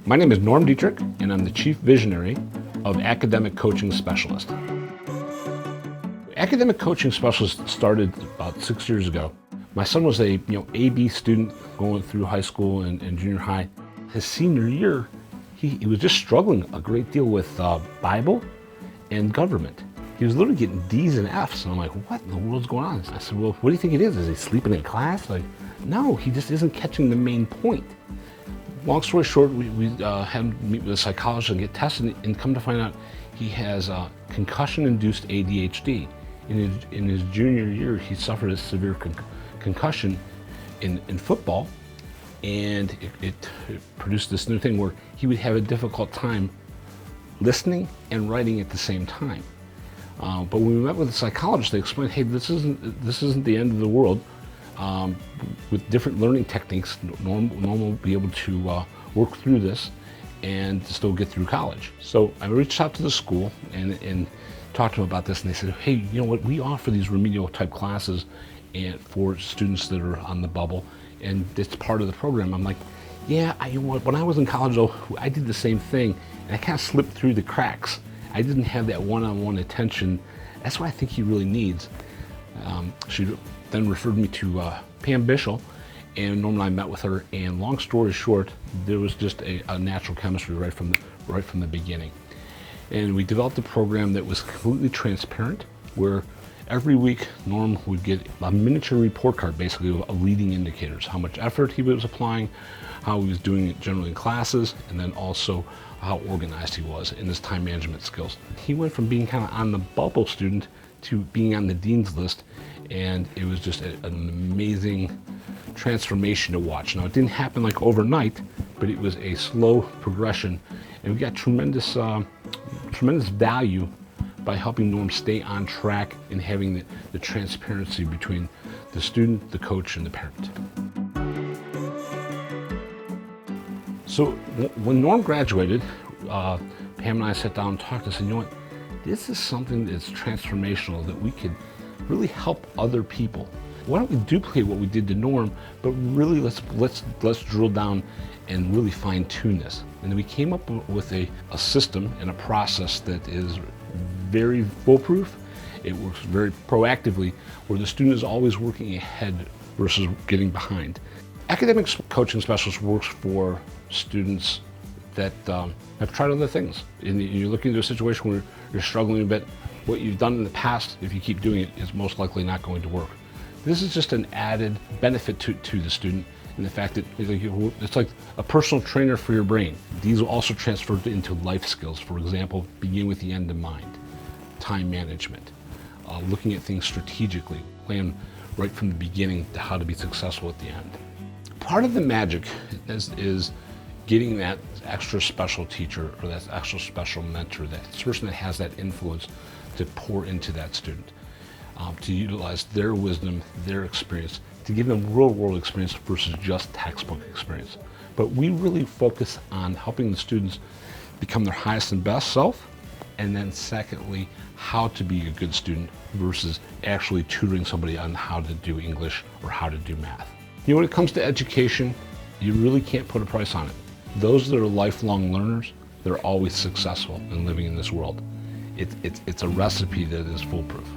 My name is Norm Detrick, and I'm the Chief Visionary of Academic Coaching Specialist. Academic Coaching Specialist started about 6 years ago. My son was a AB student going through high school and junior high. His senior year, he was just struggling a great deal with Bible and government. He was literally getting D's and F's, and I'm like, what in the world's going on? I said, well, what do you think it is? Is he sleeping in class? Like, no, he just isn't catching the main point. Long story short, we had him meet with a psychologist and get tested, and come to find out he has concussion-induced ADHD. In his junior year, he suffered a severe concussion in football, and it produced this new thing where he would have a difficult time listening and writing at the same time. But when we met with the psychologist, they explained, hey, this isn't the end of the world. With different learning techniques, Norm will be able to work through this and still get through college. So I reached out to the school and talked to them about this, and they said, hey, you know what, we offer these remedial type classes and for students that are on the bubble, and it's part of the program. I'm like, yeah, when I was in college, though, I did the same thing, and I kind of slipped through the cracks. I didn't have that one-on-one attention. That's what I think he really needs. She then referred me to Pam Bishel, and Norm and I met with her, and long story short, there was just a natural chemistry right from the beginning. And we developed a program that was completely transparent, where every week Norm would get a miniature report card, basically, of leading indicators, how much effort he was applying, how he was doing it generally in classes, and then also how organized he was in his time management skills. He went from being kind of on the bubble student to being on the dean's list, and it was just an amazing transformation to watch. Now, it didn't happen like overnight, but it was a slow progression, and we got tremendous value by helping Norm stay on track and having the transparency between the student, the coach, and the parent. So when Norm graduated, Pam and I sat down and talked and said, you know what, this is something that's transformational, that we could really help other people. Why don't we duplicate what we did to Norm, but really let's drill down and really fine tune this. And then we came up with a system and a process that is very foolproof. It works very proactively, where the student is always working ahead versus getting behind. Academic Coaching Specialist works for students that have tried other things. And you're looking into a situation where you're struggling a bit. What you've done in the past, if you keep doing it, is most likely not going to work. This is just an added benefit to the student, in the fact that it's like a personal trainer for your brain. These will also transfer into life skills. For example, begin with the end in mind, time management, looking at things strategically, plan right from the beginning to how to be successful at the end. Part of the magic is getting that extra special teacher or that extra special mentor, that person that has that influence to pour into that student, to utilize their wisdom, their experience, to give them real-world experience versus just textbook experience. But we really focus on helping the students become their highest and best self, and then secondly, how to be a good student versus actually tutoring somebody on how to do English or how to do math. You know, when it comes to education, you really can't put a price on it. Those that are lifelong learners, they're always successful in living in this world. It's a recipe that is foolproof.